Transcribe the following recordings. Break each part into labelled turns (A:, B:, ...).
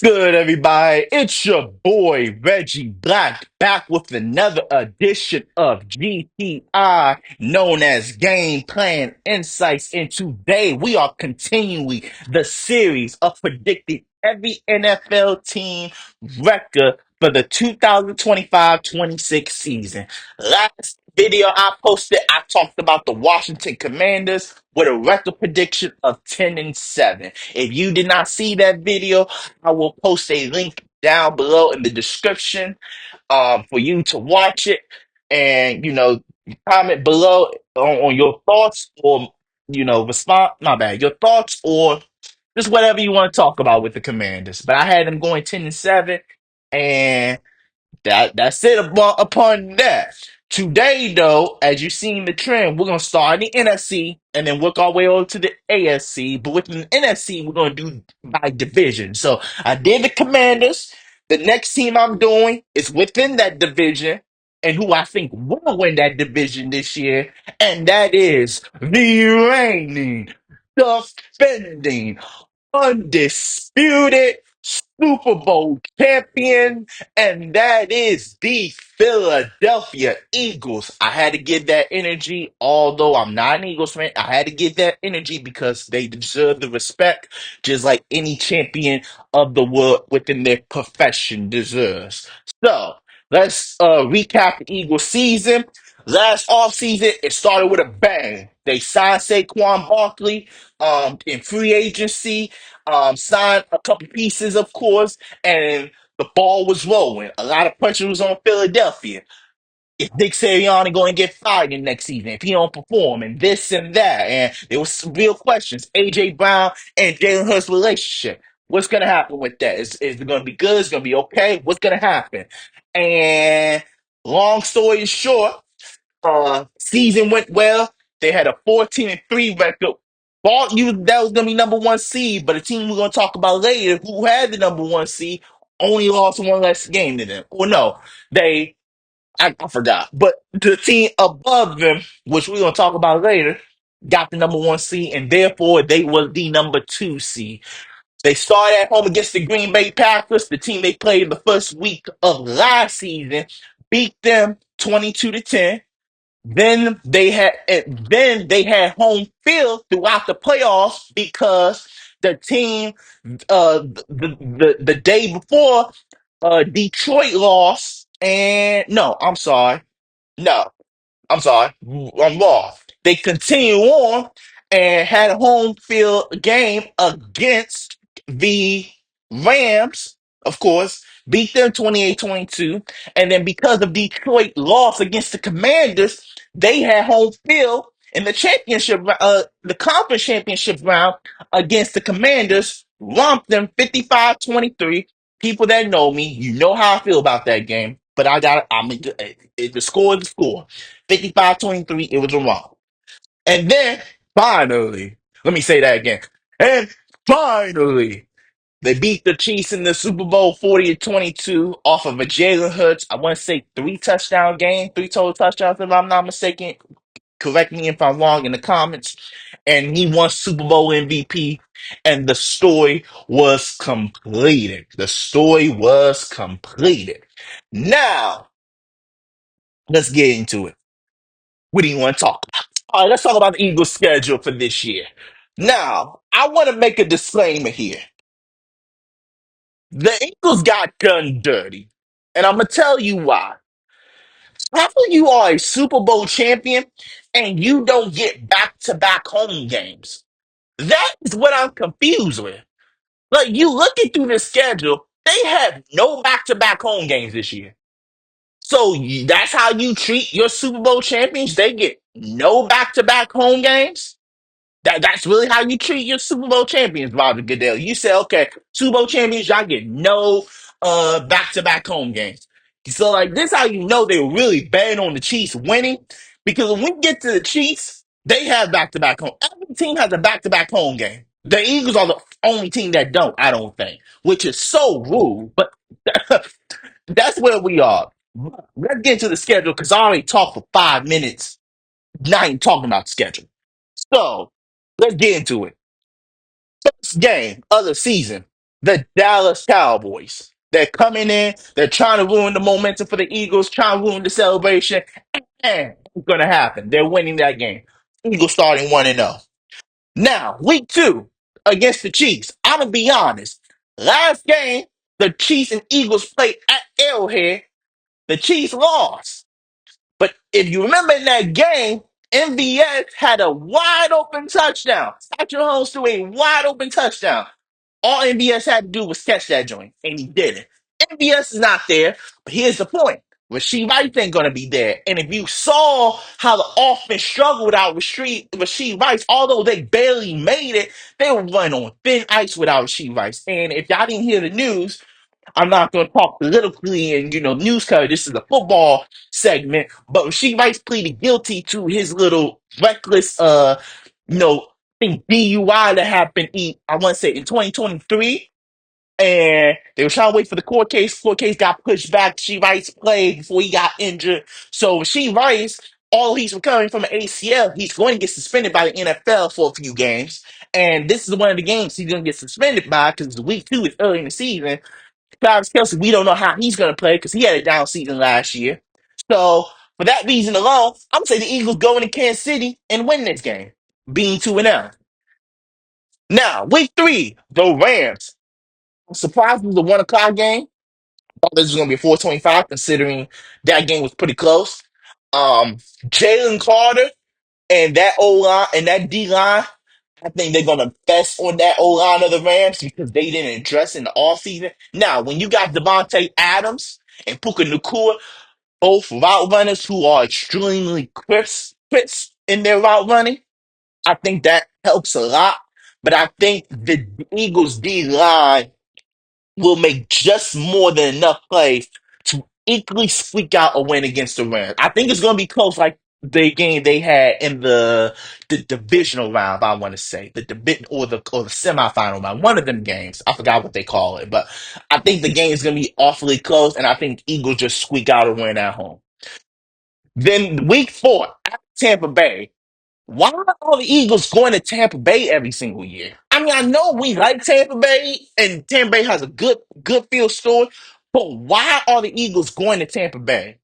A: What's good, everybody? It's your boy Reggie Black back with another edition of GTI, known as Game Plan Insights. And today we are continuing the series of predicting every NFL team record for the 2025-26 season. Last video I posted, I talked about the Washington Commanders with a record prediction of 10-7. If you did not see that video, I will post a link down below in the description for you to watch it and comment below on your thoughts or respond my bad your thoughts or just whatever you want to talk about with the Commanders. But I had them going 10-7, and that's it upon that. Today, though, as you seen the trend, we're gonna start in the NFC and then work our way over to the AFC. But within the NFC, we're gonna do by division. So I did the Commanders. The next team I'm doing is within that division, and who I think will win that division this year, and that is the reigning, defending, undisputed Super Bowl champion, and that is the Philadelphia Eagles. I had to give that energy, although I'm not an Eagles fan. I had to give that energy because they deserve the respect, just like any champion of the world within their profession deserves. So let's recap the Eagles season. Last offseason, it started with a bang. They signed Saquon Barkley in free agency, signed a couple pieces, of course, and the ball was rolling. A lot of pressure was on Philadelphia. Is Nick Sirianni going to get fired in next season if he don't perform and this and that? And there was some real questions. AJ Brown and Jalen Hurts relationship. What's going to happen with that? Is it going to be good? Is it going to be okay? What's going to happen? And long story short, season went well. They had a 14-3 record. Thought you that was gonna be number one seed, but the team we're gonna talk about later, who had the number one seed, only lost one less game than them. Or no, I forgot. But the team above them, which we're gonna talk about later, got the number one seed, and therefore they were the number two seed. They started at home against the Green Bay Packers, the team they played the first week of last season, beat them 22-10. Then they had home field throughout the playoffs because the team the day before Detroit lost, and no, I'm sorry. I'm wrong. They continue on and had a home field game against the Rams, of course, beat them 28-22. And then because of Detroit loss against the Commanders, they had home field in the the conference championship round against the Commanders, romped them 55-23. People that know me, you know how I feel about that game. But the score is the score. 55-23, it was a romp. And then finally, let me say that again. And finally, they beat the Chiefs in the Super Bowl 40-22 off of a Jalen Hurts, I want to say three-touchdown game, three total touchdowns, if I'm not mistaken. Correct me if I'm wrong in the comments. And he won Super Bowl MVP, and the story was completed. The story was completed. Now, let's get into it. What do you want to talk about? All right, let's talk about the Eagles' schedule for this year. Now, I want to make a disclaimer here. The Eagles got done dirty, and I'm gonna tell you why. How come you are a Super Bowl champion and you don't get back-to-back home games? That is what I'm confused with. Like, you looking through the schedule, they have no back-to-back home games this year. So that's how you treat your Super Bowl champions? They get no back-to-back home games? That's really how you treat your Super Bowl champions, Roger Goodell. You say, okay, Super Bowl champions, y'all get no back to back home games. So like this how you know they were really betting on the Chiefs winning. Because when we get to the Chiefs, they have back to back home. Every team has a back to back home game. The Eagles are the only team that don't, I don't think, which is so rude. But that's where we are. Let's get into the schedule because I already talked for 5 minutes, not even talking about the schedule. So let's get into it. First game of the season. The Dallas Cowboys. They're coming in, they're trying to ruin the momentum for the Eagles, trying to ruin the celebration, and it's going to happen. They're winning that game. Eagles starting 1 and 0. Now, week 2 against the Chiefs. I'm going to be honest. Last game, the Chiefs and Eagles played at Arrowhead. The Chiefs lost. But if you remember in that game, MVS had a wide open touchdown. Patrick Mahomes threw a wide open touchdown. All MVS had to do was catch that joint, and he did it. MVS is not there, but here's the point. Rasheed Rice ain't going to be there. And if you saw how the offense struggled without Rasheed Rice, although they barely made it, they were running on thin ice without Rasheed Rice. And if y'all didn't hear the news, I'm not going to talk politically and news coverage. This is a football segment, but Rasheed Rice pleaded guilty to his little reckless, you know, thing DUI that happened. I want to say in 2023, and they were trying to wait for the court case. Court case got pushed back. Rasheed Rice played before he got injured. So Rasheed Rice, all he's recovering from an ACL, he's going to get suspended by the NFL for a few games. And this is one of the games he's going to get suspended by because week 2 is early in the season. Travis Kelsey, we don't know how he's going to play because he had a down season last year. So, for that reason alone, I'm going to say the Eagles go into Kansas City and win this game, being 2 and 0. Now, week 3, the Rams. I'm surprised it was a 1 o'clock game. I thought this was going to be a 4:25, considering that game was pretty close. Um, Jalen Carter and that O line and that D line, I think they're gonna best on that O line of the Rams because they didn't address in the offseason. Now, when you got Devontae Adams and Puka Nakua, both route runners who are extremely crisp in their route running, I think that helps a lot. But I think the Eagles D line will make just more than enough plays to equally squeak out a win against the Rams. I think it's going to be close, like the game they had in the divisional round. I want to say the division or the semifinal round. One of them games, I forgot what they call it, but I think the game is going to be awfully close, and I think Eagles just squeak out a win at home. Then week 4 at Tampa Bay. Why are the Eagles going to Tampa Bay every single year? I mean, I know we like Tampa Bay, and Tampa Bay has a good field story, but why are the Eagles going to Tampa Bay?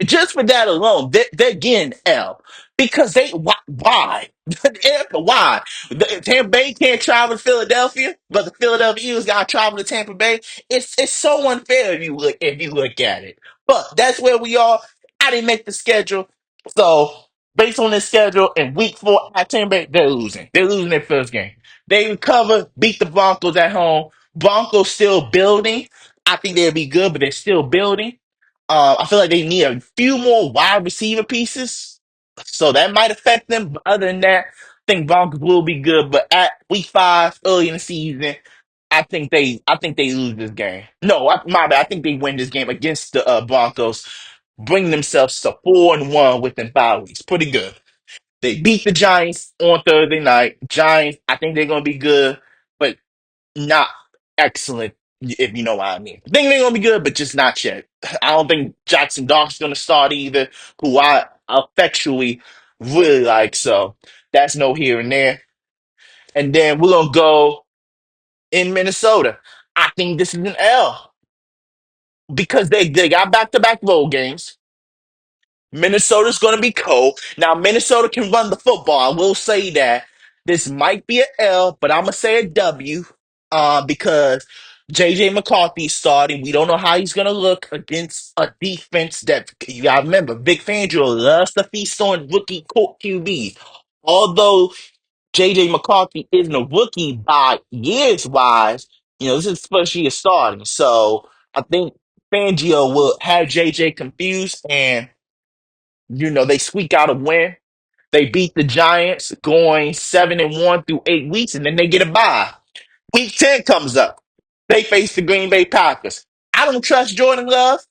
A: Just for that alone, they're getting L because why? Why? Tampa Bay can't travel to Philadelphia, but the Philadelphia Eagles got to travel to Tampa Bay. It's so unfair if you look at it. But that's where we are. I didn't make the schedule, so based on this schedule in week 4 at Tampa Bay, they're losing. They're losing their first game. They recover, beat the Broncos at home. Broncos still building. I think they'll be good, but they're still building. I feel like they need a few more wide receiver pieces, so that might affect them. But other than that, I think Broncos will be good. But at week 5, early in the season, I think they lose this game. No, my bad. I think they win this game against the Broncos, bring themselves to 4-1 within 5 weeks. Pretty good. They beat the Giants on Thursday night. Giants, I think they're gonna be good, but not excellent, if you know what I mean. I think they're gonna be good, but just not yet. I don't think Jackson Dawson's gonna start either, who I effectually really like. So that's no here and there. And then we're gonna go in Minnesota. I think this is an L because they got back to back road games. Minnesota's going to be cold. Now, Minnesota can run the football. I will say that. This might be an L, but I'm going to say a W because J.J. McCarthy's starting. We don't know how he's going to look against a defense that, you got to remember, Vic Fangio loves to feast on rookie QBs. Although J.J. McCarthy isn't a rookie by years wise, this is his first year starting. So I think Fangio will have J.J. confused and they squeak out a win. They beat the Giants going 7-1 through 8 weeks, and then they get a bye. Week 10 comes up. They face the Green Bay Packers. I don't trust Jordan Love.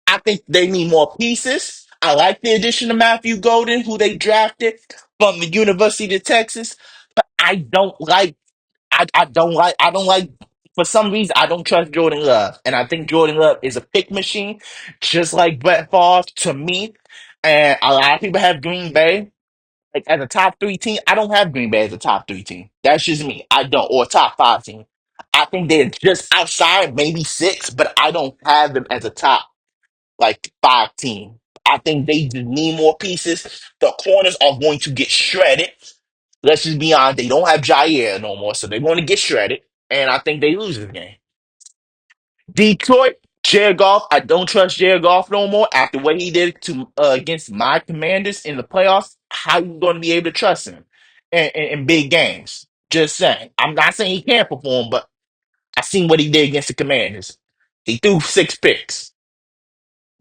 A: I think they need more pieces. I like the addition of Matthew Golden, who they drafted from the University of Texas, but I don't like for some reason I don't trust Jordan Love. And I think Jordan Love is a pick machine, just like Brett Favre to me. And a lot of people have Green Bay like as a top 3 team. I don't have Green Bay as a top 3 team. That's just me. I don't, or a top 5 team. I think they're just outside, maybe six, but I don't have them as a top like five team. I think they just need more pieces. The corners are going to get shredded. Let's just be honest, they don't have Jair no more, so they're going to get shredded. And I think they lose this game. Detroit, Jared Goff. I don't trust Jared Goff no more after what he did to against my Commanders in the playoffs. How you going to be able to trust him in big games? Just saying. I'm not saying he can't perform, but I seen what he did against the Commanders. He threw six picks.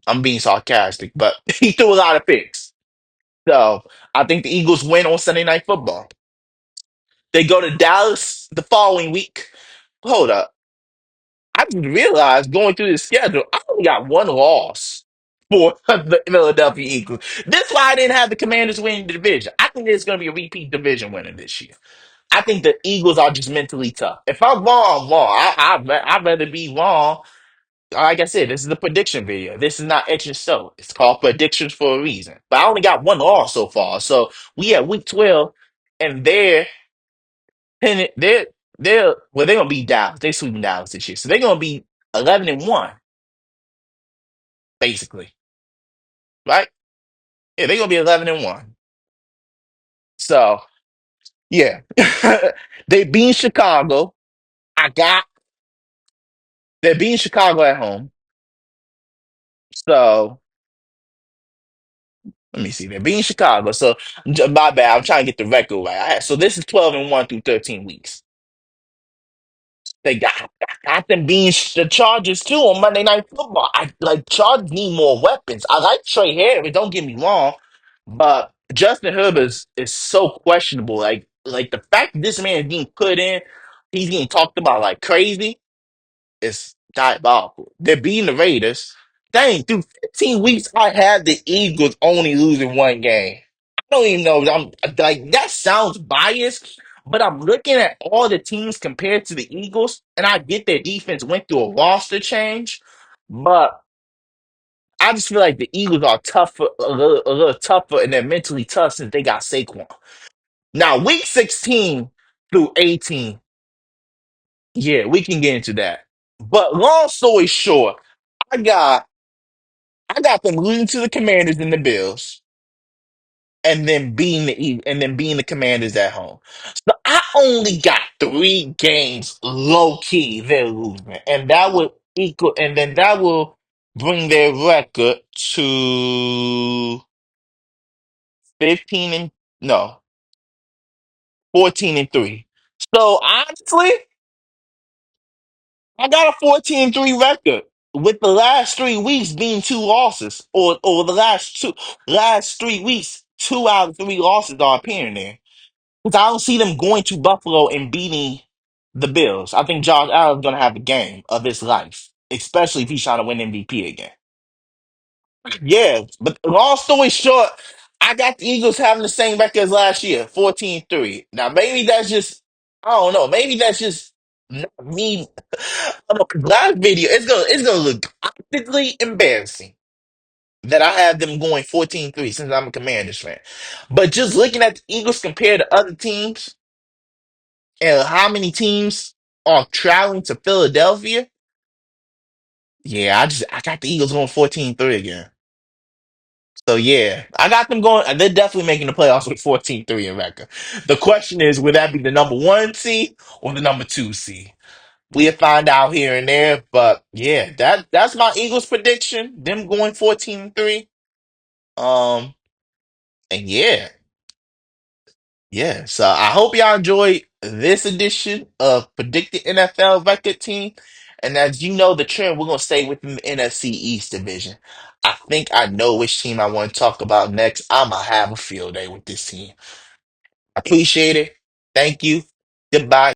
A: I'm being sarcastic, but he threw a lot of picks. So I think the Eagles win on Sunday Night Football. They go to Dallas the following week. Hold up. I just realized going through the schedule, I only got one loss for the Philadelphia Eagles. That's why I didn't have the Commanders winning the division. I think there's going to be a repeat division winner this year. I think the Eagles are just mentally tough. If I'm wrong, I'm wrong. I'd rather be wrong. Like I said, this is a prediction video. This is not etch and sew. It's called predictions for a reason. But I only got one loss so far. So we at week 12, and they're they're gonna be Dallas. They're sweeping Dallas this year. So they're gonna be 11-1, basically. Right? Yeah, they're gonna be 11-1. So yeah. They beat Chicago. I got they're beating Chicago at home. So let me see. They're beating Chicago. So my bad. I'm trying to get the record right. So this is 12-1 through 13 weeks. They got them being the Chargers too on Monday Night Football. I like Chargers need more weapons. I like Trey Harris, don't get me wrong, but Justin Herbert is so questionable. Like the fact that this man is being put in, he's getting talked about like crazy. It's diabolical. They're beating the Raiders. Dang, through 15 weeks, I had the Eagles only losing one game. I don't even know. I'm like that sounds biased, but I'm looking at all the teams compared to the Eagles, and I get their defense went through a roster change, but I just feel like the Eagles are tougher, a little tougher, and they're mentally tough since they got Saquon. Now, week 16 through 18, yeah, we can get into that. But long story short, I got I got them losing to the Commanders and the Bills, and then being the Commanders at home. So I only got three games low key they're losing, and that would equal, and then that will bring their record to 15 and no 14-3. So honestly, I got a 14-3 record with the last 3 weeks being two losses, or the last 3 weeks, 2 out of 3 losses are appearing there. Because I don't see them going to Buffalo and beating the Bills. I think Josh Allen's gonna have the game of his life, especially if he's trying to win MVP again. Yeah, but long story short, I got the Eagles having the same record as last year, 14-3. Now maybe that's just I don't know, maybe that's just not me. I don't know, 'cause last video, it's gonna look optically embarrassing that I have them going 14-3 since I'm a Commanders fan. But just looking at the Eagles compared to other teams and how many teams are traveling to Philadelphia, yeah, I got the Eagles going 14-3 again. So yeah, I got them going. They're definitely making the playoffs with 14-3 in record. The question is, would that be the number one seed or the number two seed? We'll find out here and there. But yeah, that's my Eagles prediction. Them going 14-3. Um, and yeah, yeah. So I hope y'all enjoyed this edition of Predicted NFL Record Team. And as you know, the trend, we're gonna stay within the NFC East division. I think I know which team I want to talk about next. I'ma have a field day with this team. I appreciate it. Thank you. Goodbye.